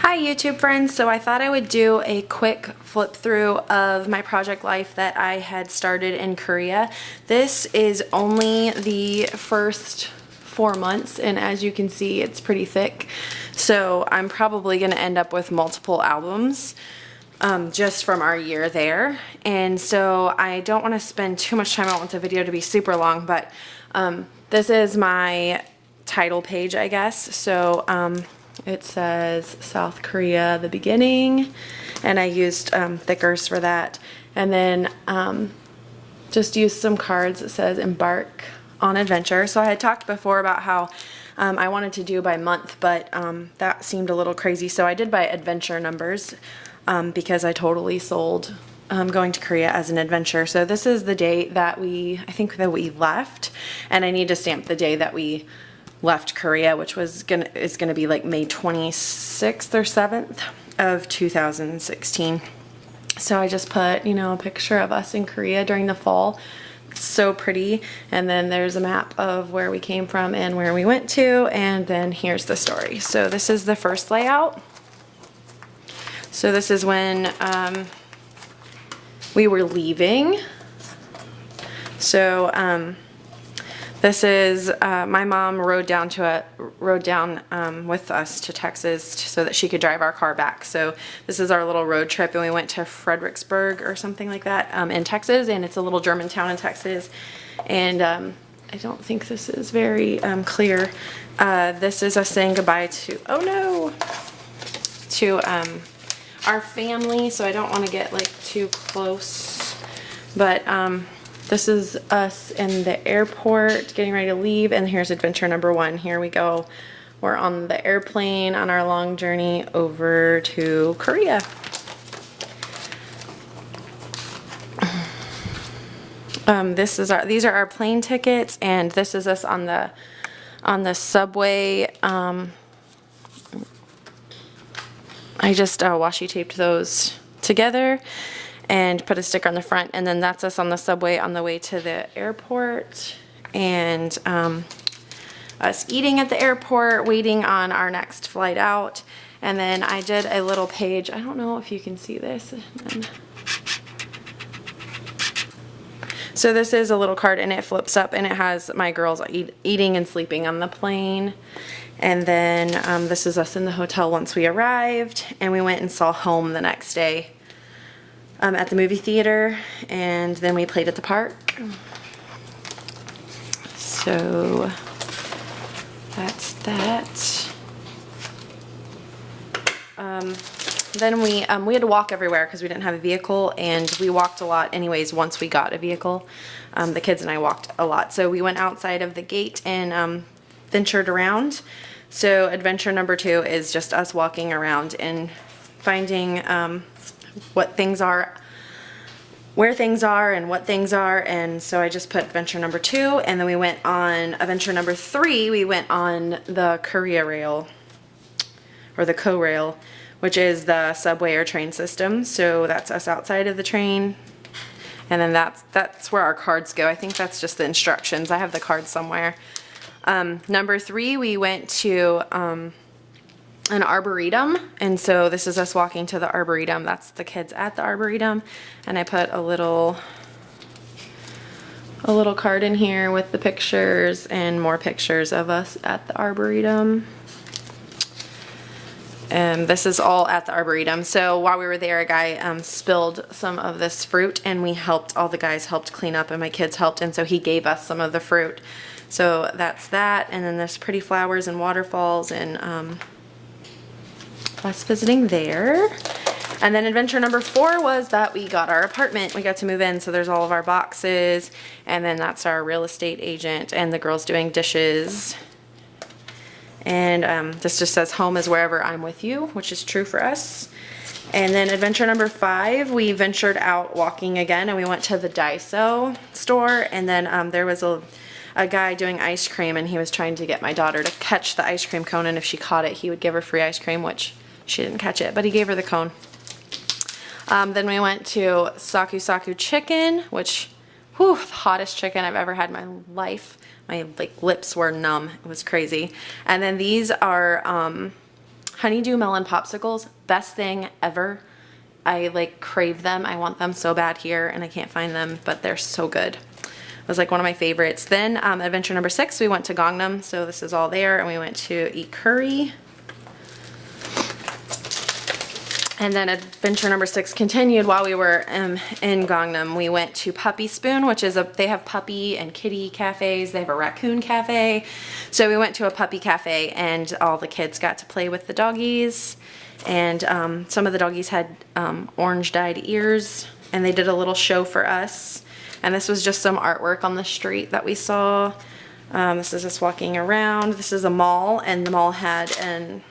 Hi YouTube friends, so I thought I would do a quick flip through of my project life that I had started in Korea. This is only the first 4 months, and as you can see it's pretty thick, so I'm probably going to end up with multiple albums just from our year there. And so I don't want to spend too much time. I don't want the video to be super long, but this is my title page, I guess. So it says South Korea, the beginning, and I used thickers for that. And then just used some cards that says embark on adventure. So I had talked before about how I wanted to do by month, but that seemed a little crazy. So I did by adventure numbers because I totally sold going to Korea as an adventure. So this is the date that I think that we left, and I need to stamp the day that we left Korea, which is gonna be like May 26th or 7th of 2016. So I just put, you know, a picture of us in Korea during the fall. It's so pretty. And then there's a map of where we came from and where we went to, and then here's the story. So this is the first layout. So this is when we were leaving. So this is my mom rode down with us to Texas so that she could drive our car back. So this is our little road trip, and we went to Fredericksburg or something like that in Texas, and it's a little German town in Texas. And I don't think this is very clear. This is us saying goodbye to our family, so I don't want to get like too close, but this is us in the airport getting ready to leave, and here's adventure number 1. Here we go. We're on the airplane on our long journey over to Korea. These are our plane tickets, and this is us on the subway. I just washi taped those together and put a sticker on the front, and then that's us on the subway on the way to the airport, and us eating at the airport, waiting on our next flight out. And then I did a little page. I don't know if you can see this. So this is a little card, and it flips up, and it has my girls eating and sleeping on the plane. And then this is us in the hotel once we arrived, and we went and saw Home the next day at the movie theater, and then we played at the park. So that's that. Then we had to walk everywhere because we didn't have a vehicle, and we walked a lot anyways once we got a vehicle. The kids and I walked a lot. So we went outside of the gate and ventured around. So adventure number 2 is just us walking around and finding what things are, where things are, and what things are. And so I just put adventure number 2, and then we went on adventure number 3. We went on the Korea Rail, or the Ko-Rail, which is the subway or train system. So that's us outside of the train, and then that's where our cards go. I think that's just the instructions. I have the cards somewhere. Number 3, we went to an arboretum, and so this is us walking to the arboretum. That's the kids at the arboretum, and I put a little card in here with the pictures and more pictures of us at the arboretum. And this is all at the arboretum. So while we were there, a guy spilled some of this fruit, and all the guys helped clean up, and my kids helped, and so he gave us some of the fruit. So that's that, and then there's pretty flowers and waterfalls, and us visiting there. And then adventure number 4 was that we got our apartment. We got to move in, so there's all of our boxes, and then that's our real estate agent and the girls doing dishes. And this just says home is wherever I'm with you, which is true for us. And then adventure number 5, we ventured out walking again, and we went to the Daiso store, and then there was a guy doing ice cream, and he was trying to get my daughter to catch the ice cream cone, and if she caught it, he would give her free ice cream, which she didn't catch it, but he gave her the cone. Then we went to Saku Saku Chicken, which, whew, the hottest chicken I've ever had in my life. My lips were numb. It was crazy. And then these are Honeydew Melon Popsicles, best thing ever. I like crave them. I want them so bad here and I can't find them, but they're so good. It was like one of my favorites. Then adventure number 6, we went to Gangnam, so this is all there, and we went to eat curry. And then adventure number 6 continued while we were in Gangnam. We went to Puppy Spoon, which is they have puppy and kitty cafes. They have a raccoon cafe. So we went to a puppy cafe and all the kids got to play with the doggies. And some of the doggies had orange dyed ears, and they did a little show for us. And this was just some artwork on the street that we saw. This is us walking around. This is a mall, and the mall had an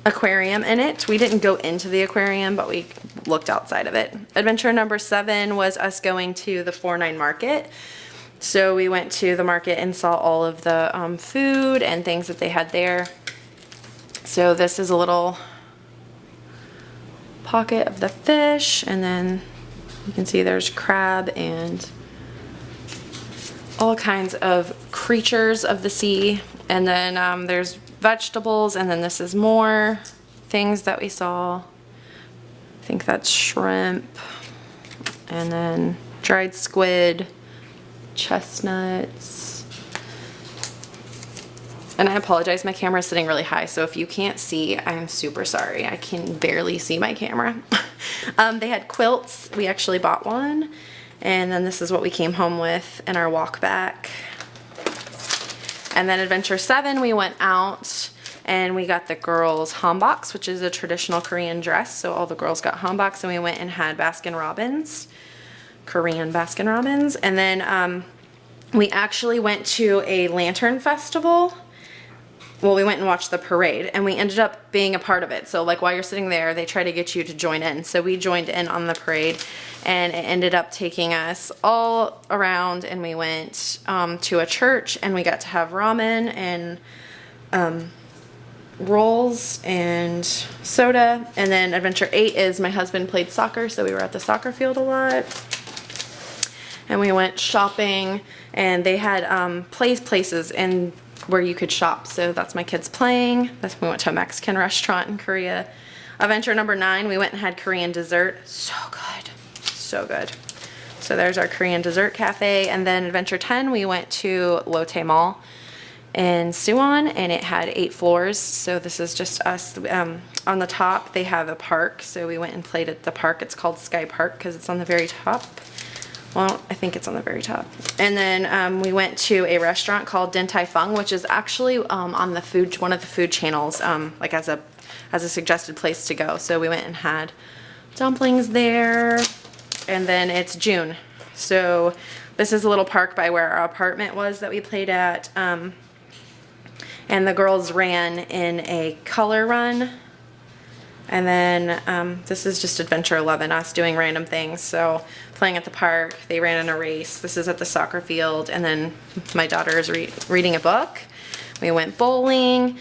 aquarium in it. We didn't go into the aquarium, but we looked outside of it. Adventure number 7 was us going to the 4-9 market. So we went to the market and saw all of the food and things that they had there. So this is a little pocket of the fish, and then you can see there's crab and all kinds of creatures of the sea. And then there's vegetables, and then this is more things that we saw. I think that's shrimp, and then dried squid, chestnuts. And I apologize, my camera is sitting really high, so if you can't see, I'm super sorry. I can barely see my camera. They had quilts. We actually bought one. And then this is what we came home with in our walk back. And then adventure 7, we went out and we got the girls' hanboks, which is a traditional Korean dress. So all the girls got hanboks, and we went and had Baskin Robbins, Korean Baskin Robbins. And then we actually went to a lantern festival. Well, we went and watched the parade, and we ended up being a part of it. So like while you're sitting there, they try to get you to join in. So we joined in on the parade, and it ended up taking us all around, and we went to a church, and we got to have ramen and rolls and soda. And then adventure 8 is my husband played soccer, so we were at the soccer field a lot. And we went shopping, and they had places in where you could shop. So that's my kids playing. We went to a Mexican restaurant in Korea. Adventure number 9, we went and had Korean dessert. So good. So good. So there's our Korean dessert cafe. And then adventure 10, we went to Lotte Mall in Suwon, and it had 8 floors. So this is just us. On the top, they have a park. So we went and played at the park. It's called Sky Park because it's on the very top. Well, I think it's on the very top. And then we went to a restaurant called Din Tai Fung, which is actually on the one of the food channels, like as a suggested place to go. So we went and had dumplings there. And then it's June. So this is a little park by where our apartment was that we played at. And the girls ran in a color run. And then this is just adventure 11, us doing random things. So playing at the park, they ran in a race. This is at the soccer field, and then my daughter is reading a book. We went bowling.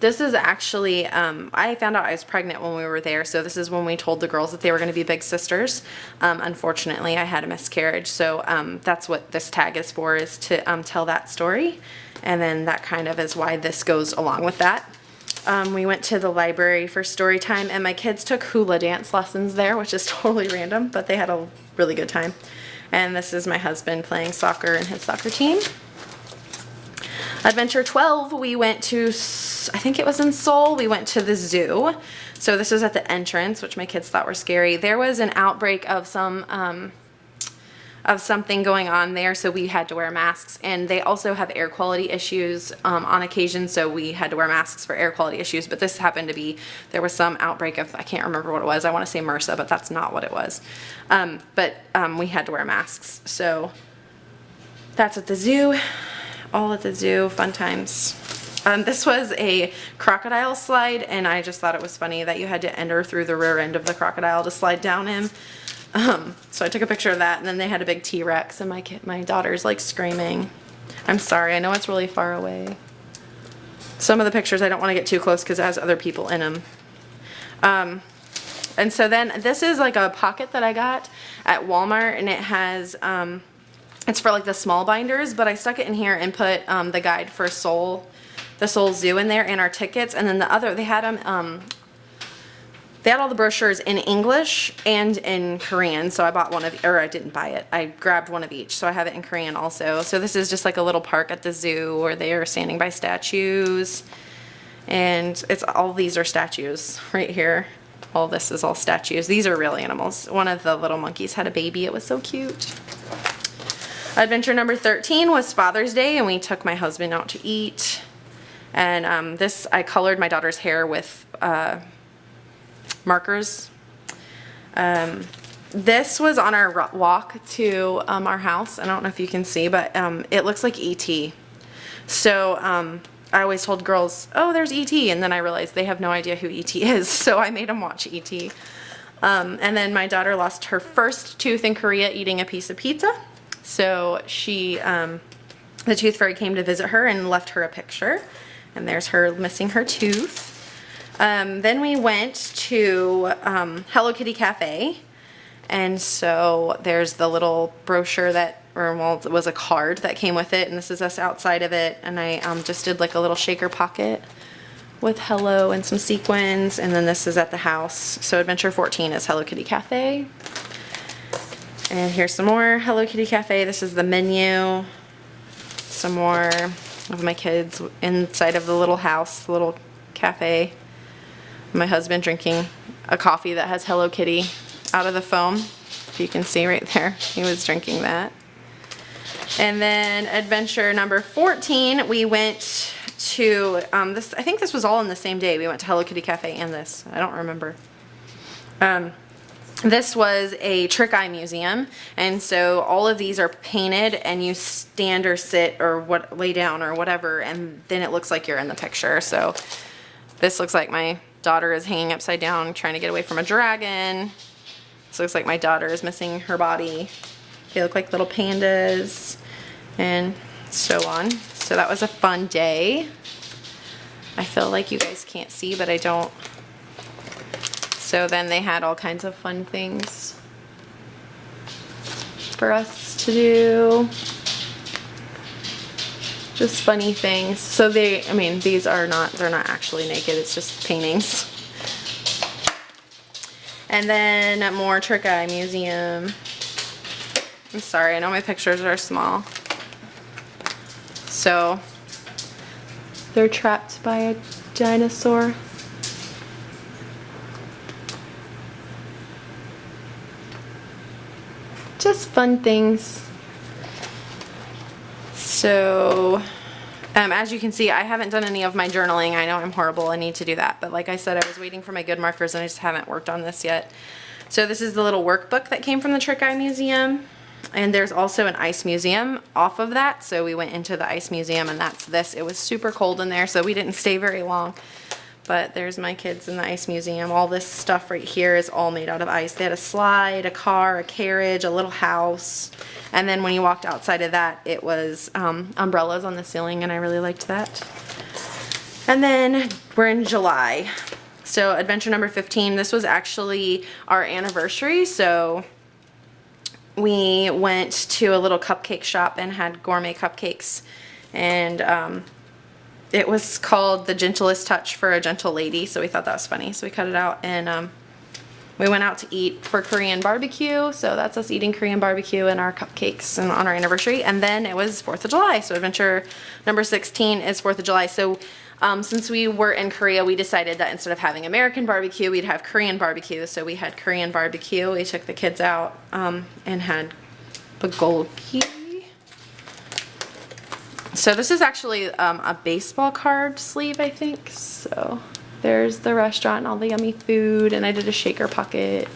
This is actually, I found out I was pregnant when we were there, so this is when we told the girls that they were going to be big sisters. Unfortunately, I had a miscarriage, so that's what this tag is for, is to tell that story. And then that kind of is why this goes along with that. We went to the library for story time, and my kids took hula dance lessons there, which is totally random, but they had a really good time. And this is my husband playing soccer in his soccer team. Adventure 12, we went to, I think it was in Seoul, we went to the zoo. So this was at the entrance, which my kids thought were scary. There was an outbreak of something going on there, so we had to wear masks. And they also have air quality issues on occasion, so we had to wear masks for air quality issues. But this happened to be, there was some outbreak of, I can't remember what it was. I want to say MRSA, but that's not what it was. But we had to wear masks. So that's at the zoo. All at the zoo, fun times. This was a crocodile slide, and I just thought it was funny that you had to enter through the rear end of the crocodile to slide down him. So I took a picture of that, and then they had a big T-Rex, and my daughter's like screaming. I'm sorry, I know it's really far away. Some of the pictures I don't want to get too close because it has other people in them. And so then this is like a pocket that I got at Walmart, and it has, it's for like the small binders, but I stuck it in here and put the guide for Seoul the Seoul Zoo in there and our tickets. And then the other, they had them, they had all the brochures in English and in Korean. So I bought one of, or I didn't buy it. I grabbed one of each. So I have it in Korean also. So this is just like a little park at the zoo where they are standing by statues. And it's all, these are statues right here. All this is all statues. These are real animals. One of the little monkeys had a baby. It was so cute. Adventure number 13 was Father's Day, and we took my husband out to eat. And this, I colored my daughter's hair with markers. This was on our walk to our house. I don't know if you can see, but it looks like E.T. So I always told girls, oh, there's E.T. And then I realized they have no idea who E.T. is. So I made them watch E.T. And then my daughter lost her first tooth in Korea eating a piece of pizza. So she, the tooth fairy came to visit her and left her a picture. And there's her missing her tooth. Then we went to Hello Kitty Cafe. And so there's the little brochure that, or well, it was a card that came with it. And this is us outside of it. And I just did like a little shaker pocket with hello and some sequins. And then this is at the house. So Adventure 14 is Hello Kitty Cafe. And here's some more Hello Kitty Cafe. This is the menu. Some more of my kids inside of the little house, the little cafe. My husband drinking a coffee that has Hello Kitty out of the foam. If you can see right there, he was drinking that. And then adventure number 14, we went to, this. I think this was all in the same day. We went to Hello Kitty Cafe and this. I don't remember. This was a trick eye museum, and so all of these are painted, and you stand or sit or lay down or whatever, and then it looks like you're in the picture. So this looks like my daughter is hanging upside down trying to get away from a dragon. This looks like my daughter is missing her body. They look like little pandas and so on. So that was a fun day. I feel like you guys can't see, but I don't. So then they had all kinds of fun things for us to do. Just funny things. So I mean, these are not, they're not actually naked, it's just paintings. And then more Trick Eye Museum. I'm sorry, I know my pictures are small. So they're trapped by a dinosaur. Just fun things. So as you can see, I haven't done any of my journaling. I know I'm horrible, I need to do that, but like I said, I was waiting for my good markers and I just haven't worked on this yet. So this is the little workbook that came from the Trick Eye Museum, and there's also an ice museum off of that. So we went into the ice museum, and that's this. It was super cold in there, so we didn't stay very long. But there's my kids in the ice museum. All this stuff right here is all made out of ice. They had a slide, a car, a carriage, a little house. And then when you walked outside of that, it was umbrellas on the ceiling, and I really liked that. And then we're in July. So adventure number 15, this was actually our anniversary. So we went to a little cupcake shop and had gourmet cupcakes. And it was called The Gentlest Touch for a Gentle Lady, so we thought that was funny. So we cut it out, and we went out to eat for Korean barbecue. So that's us eating Korean barbecue and our cupcakes and on our anniversary. And then it was 4th of July. So adventure number 16 is 4th of July. So since we were in Korea, we decided that instead of having American barbecue, we'd have Korean barbecue. So we had Korean barbecue. We took the kids out and had bulgogi. So this is actually a baseball card sleeve, I think. So there's the restaurant and all the yummy food, and I did a shaker pocket.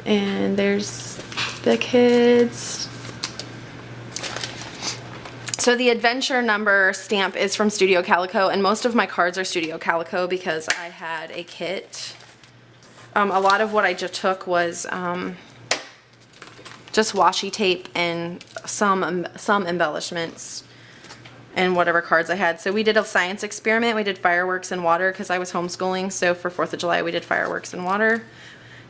And there's the kids. So the adventure number stamp is from Studio Calico, and most of my cards are Studio Calico because I had a kit. A lot of what I just took was just washi tape and some embellishments and whatever cards I had. So we did a science experiment. We did fireworks and water because I was homeschooling. So for 4th of July, we did fireworks and water.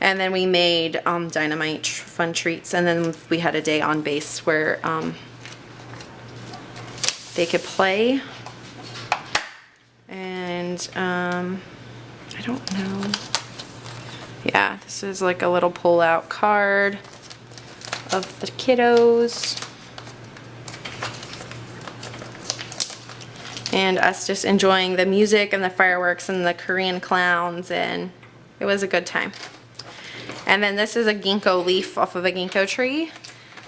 And then we made dynamite fun treats. And then we had a day on base where they could play. And I don't know. Yeah, this is like a little pull-out card of the kiddos. And us just enjoying the music and the fireworks and the Korean clowns, and it was a good time. And then this is a ginkgo leaf off of a ginkgo tree,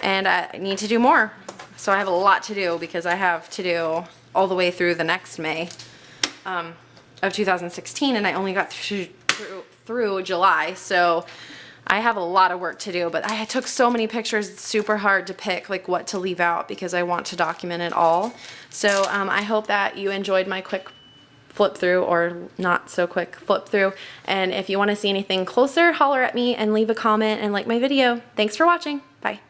and I need to do more. So I have a lot to do because I have to do all the way through the next May of 2016, and I only got through July, so I have a lot of work to do. But I took so many pictures, it's super hard to pick like what to leave out because I want to document it all. So I hope that you enjoyed my quick flip through, or not so quick flip through, and if you want to see anything closer, holler at me and leave a comment and like my video. Thanks for watching. Bye.